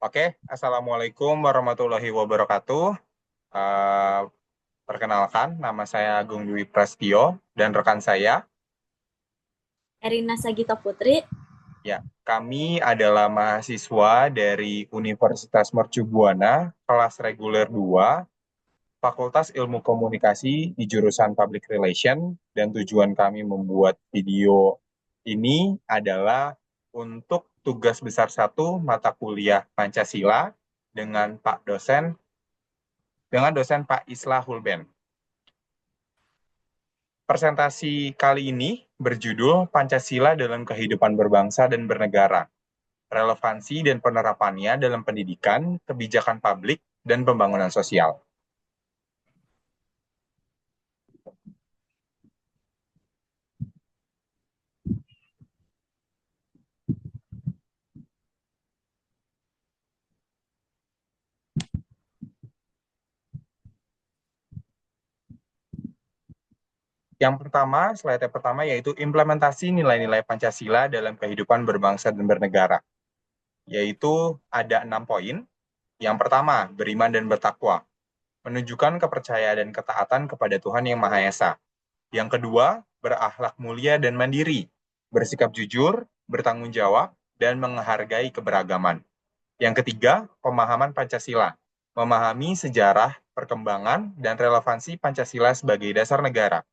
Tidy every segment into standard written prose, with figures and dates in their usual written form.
Oke, Assalamualaikum warahmatullahi wabarakatuh. Eh, Perkenalkan, nama saya Agung Dwi Prasetyo dan rekan saya. Erina Sagita Putri. Ya, kami adalah mahasiswa dari Universitas Mercu Buana, kelas reguler 2, Fakultas Ilmu Komunikasi di jurusan Public Relation, dan tujuan kami membuat video ini adalah untuk tugas besar satu mata kuliah Pancasila dengan dosen Pak Islahul Ben. Presentasi kali ini berjudul Pancasila dalam Kehidupan Berbangsa dan Bernegara, Relevansi dan Penerapannya dalam Pendidikan, Kebijakan Publik, dan Pembangunan Sosial. Yang pertama, slide yang pertama yaitu implementasi nilai-nilai Pancasila dalam kehidupan berbangsa dan bernegara. Yaitu ada 6 poin. Yang pertama, beriman dan bertakwa. Menunjukkan kepercayaan dan ketaatan kepada Tuhan Yang Maha Esa. Yang kedua, berakhlak mulia dan mandiri, bersikap jujur, bertanggung jawab, dan menghargai keberagaman. Yang ketiga, pemahaman Pancasila, memahami sejarah, perkembangan, dan relevansi Pancasila sebagai dasar negara.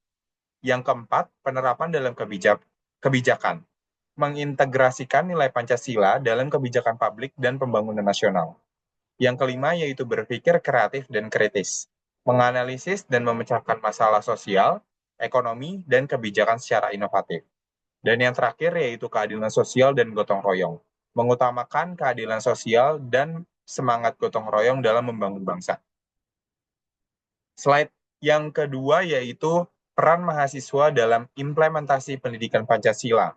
Yang keempat, penerapan dalam kebijakan, mengintegrasikan nilai Pancasila dalam kebijakan publik dan pembangunan nasional. Yang kelima yaitu berpikir kreatif dan kritis, menganalisis dan memecahkan masalah sosial, ekonomi, dan kebijakan secara inovatif. Dan yang terakhir yaitu keadilan sosial dan gotong royong, mengutamakan keadilan sosial dan semangat gotong royong dalam membangun bangsa. Slide yang kedua yaitu peran mahasiswa dalam implementasi pendidikan Pancasila.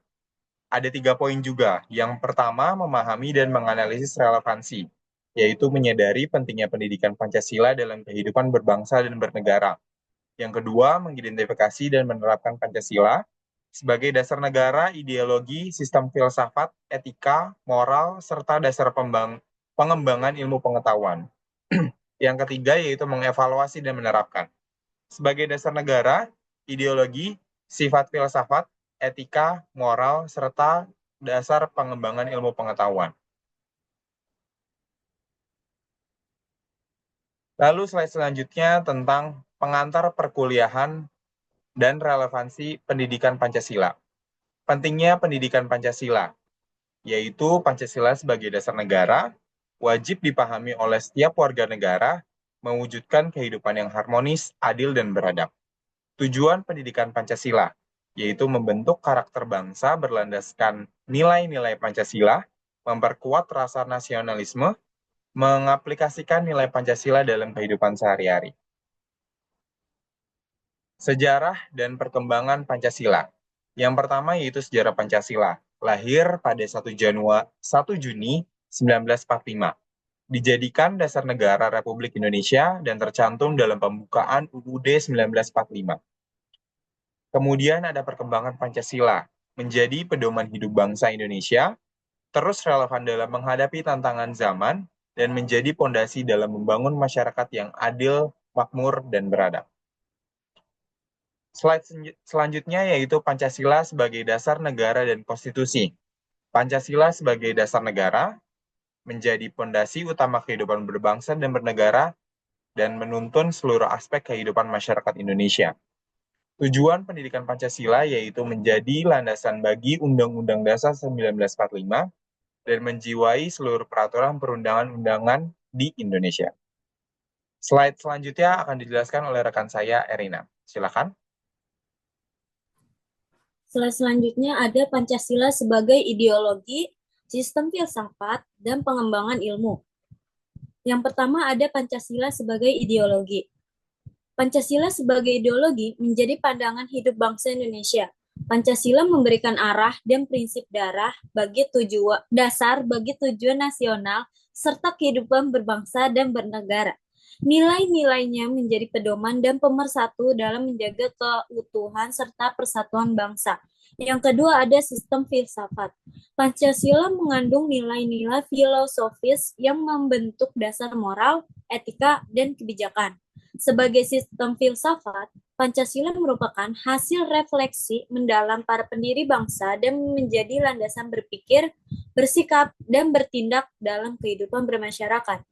Ada 3 poin juga. Yang pertama, memahami dan menganalisis relevansi, yaitu menyadari pentingnya pendidikan Pancasila dalam kehidupan berbangsa dan bernegara. Yang kedua, mengidentifikasi dan menerapkan Pancasila sebagai dasar negara, ideologi, sistem filsafat, etika, moral, serta dasar pengembangan ilmu pengetahuan. Yang ketiga, yaitu mengevaluasi dan menerapkan. Sebagai dasar negara, ideologi, sifat filsafat, etika, moral, serta dasar pengembangan ilmu pengetahuan. Lalu slide selanjutnya tentang pengantar perkuliahan dan relevansi pendidikan Pancasila. Pentingnya pendidikan Pancasila, yaitu Pancasila sebagai dasar negara, wajib dipahami oleh setiap warga negara, mewujudkan kehidupan yang harmonis, adil, dan beradab. Tujuan pendidikan Pancasila, yaitu membentuk karakter bangsa berlandaskan nilai-nilai Pancasila, memperkuat rasa nasionalisme, mengaplikasikan nilai Pancasila dalam kehidupan sehari-hari. Sejarah dan perkembangan Pancasila. Yang pertama yaitu sejarah Pancasila, lahir pada 1 Juni 1945. Dijadikan dasar negara Republik Indonesia dan tercantum dalam pembukaan UUD 1945. Kemudian ada perkembangan Pancasila, menjadi pedoman hidup bangsa Indonesia, terus relevan dalam menghadapi tantangan zaman, dan menjadi pondasi dalam membangun masyarakat yang adil, makmur, dan beradab. Slide selanjutnya yaitu Pancasila sebagai dasar negara dan konstitusi. Pancasila sebagai dasar negara menjadi pondasi utama kehidupan berbangsa dan bernegara dan menuntun seluruh aspek kehidupan masyarakat Indonesia. Tujuan pendidikan Pancasila yaitu menjadi landasan bagi Undang-Undang Dasar 1945 dan menjiwai seluruh peraturan perundangan-undangan di Indonesia. Slide selanjutnya akan dijelaskan oleh rekan saya, Erina. Silakan. Selanjutnya ada Pancasila sebagai ideologi, sistem filsafat, dan pengembangan ilmu. Yang pertama ada Pancasila sebagai ideologi. Pancasila sebagai ideologi menjadi pandangan hidup bangsa Indonesia. Pancasila memberikan arah dan prinsip dasar bagi tujuan nasional serta kehidupan berbangsa dan bernegara. Nilai-nilainya menjadi pedoman dan pemersatu dalam menjaga keutuhan serta persatuan bangsa. Yang kedua ada sistem filsafat. Pancasila mengandung nilai-nilai filosofis yang membentuk dasar moral, etika, dan kebijakan. Sebagai sistem filsafat, Pancasila merupakan hasil refleksi mendalam para pendiri bangsa dan menjadi landasan berpikir, bersikap, dan bertindak dalam kehidupan bermasyarakat.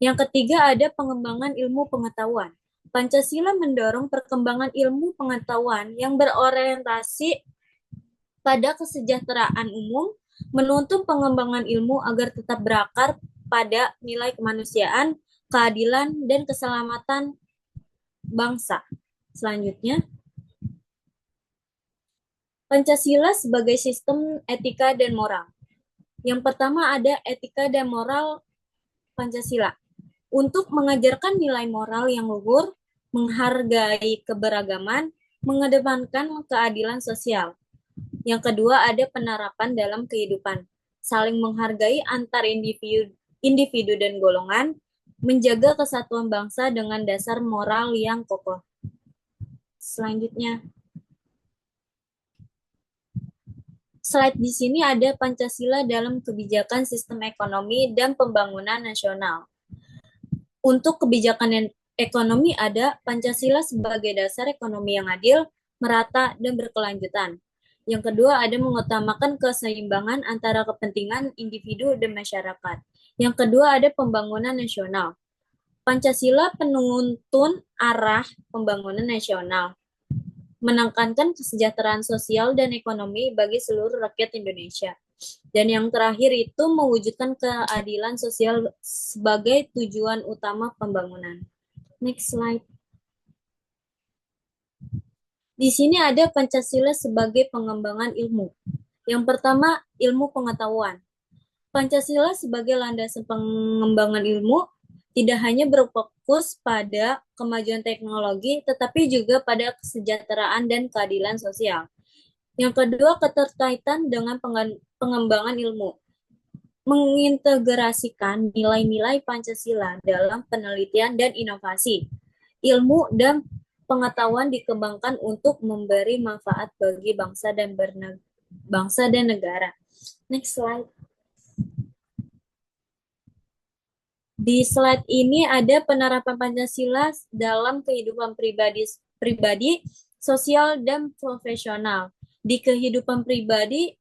Yang ketiga ada pengembangan ilmu pengetahuan. Pancasila mendorong perkembangan ilmu pengetahuan yang berorientasi pada kesejahteraan umum, menuntun pengembangan ilmu agar tetap berakar pada nilai kemanusiaan, keadilan, dan keselamatan bangsa. Selanjutnya, Pancasila sebagai sistem etika dan moral. Yang pertama ada etika dan moral Pancasila. Untuk mengajarkan nilai moral yang luhur, menghargai keberagaman, mengedepankan keadilan sosial. Yang kedua ada penerapan dalam kehidupan, saling menghargai antar individu dan golongan, menjaga kesatuan bangsa dengan dasar moral yang kokoh. Selanjutnya, slide di sini ada Pancasila dalam kebijakan sistem ekonomi dan pembangunan nasional. Untuk kebijakan ekonomi ada Pancasila sebagai dasar ekonomi yang adil, merata, dan berkelanjutan. Yang kedua ada mengutamakan keseimbangan antara kepentingan individu dan masyarakat. Yang kedua ada pembangunan nasional. Pancasila penuntun arah pembangunan nasional, menekankan kesejahteraan sosial dan ekonomi bagi seluruh rakyat Indonesia. Dan yang terakhir itu mewujudkan keadilan sosial sebagai tujuan utama pembangunan. Next slide. Di sini ada Pancasila sebagai pengembangan ilmu. Yang pertama, ilmu pengetahuan. Pancasila sebagai landasan pengembangan ilmu tidak hanya berfokus pada kemajuan teknologi, tetapi juga pada kesejahteraan dan keadilan sosial. Yang kedua, keterkaitan dengan pengembangan ilmu. Mengintegrasikan nilai-nilai Pancasila dalam penelitian dan inovasi. Ilmu dan pengetahuan dikembangkan untuk memberi manfaat bagi bangsa dan negara. Next slide. Di slide ini ada penerapan Pancasila dalam kehidupan pribadi, sosial, dan profesional. Di kehidupan pribadi,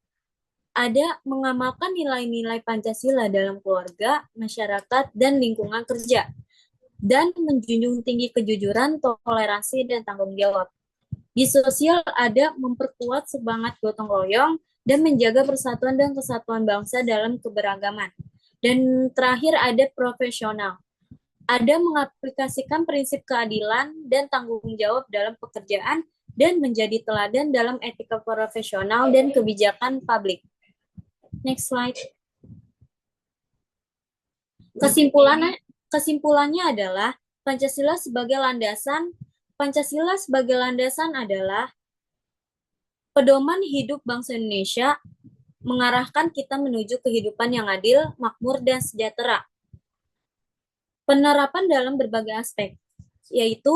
ada mengamalkan nilai-nilai Pancasila dalam keluarga, masyarakat, dan lingkungan kerja, dan menjunjung tinggi kejujuran, toleransi, dan tanggung jawab. Di sosial ada memperkuat semangat gotong royong dan menjaga persatuan dan kesatuan bangsa dalam keberagaman. Dan terakhir ada profesional. Ada mengaplikasikan prinsip keadilan dan tanggung jawab dalam pekerjaan dan menjadi teladan dalam etika profesional dan kebijakan publik. Next slide. Kesimpulannya adalah Pancasila sebagai landasan adalah pedoman hidup bangsa Indonesia, mengarahkan kita menuju kehidupan yang adil, makmur, dan sejahtera. Penerapan dalam berbagai aspek, yaitu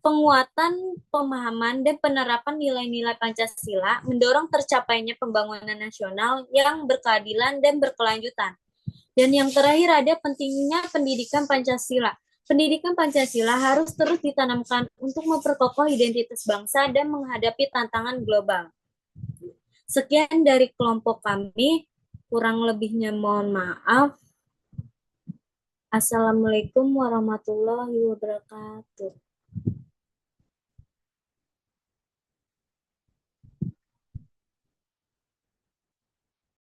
penguatan pemahaman dan penerapan nilai-nilai Pancasila mendorong tercapainya pembangunan nasional yang berkeadilan dan berkelanjutan. Dan yang terakhir ada pentingnya pendidikan Pancasila. Pendidikan Pancasila harus terus ditanamkan untuk memperkokoh identitas bangsa dan menghadapi tantangan global. Sekian dari kelompok kami, kurang lebihnya mohon maaf. Assalamualaikum warahmatullahi wabarakatuh.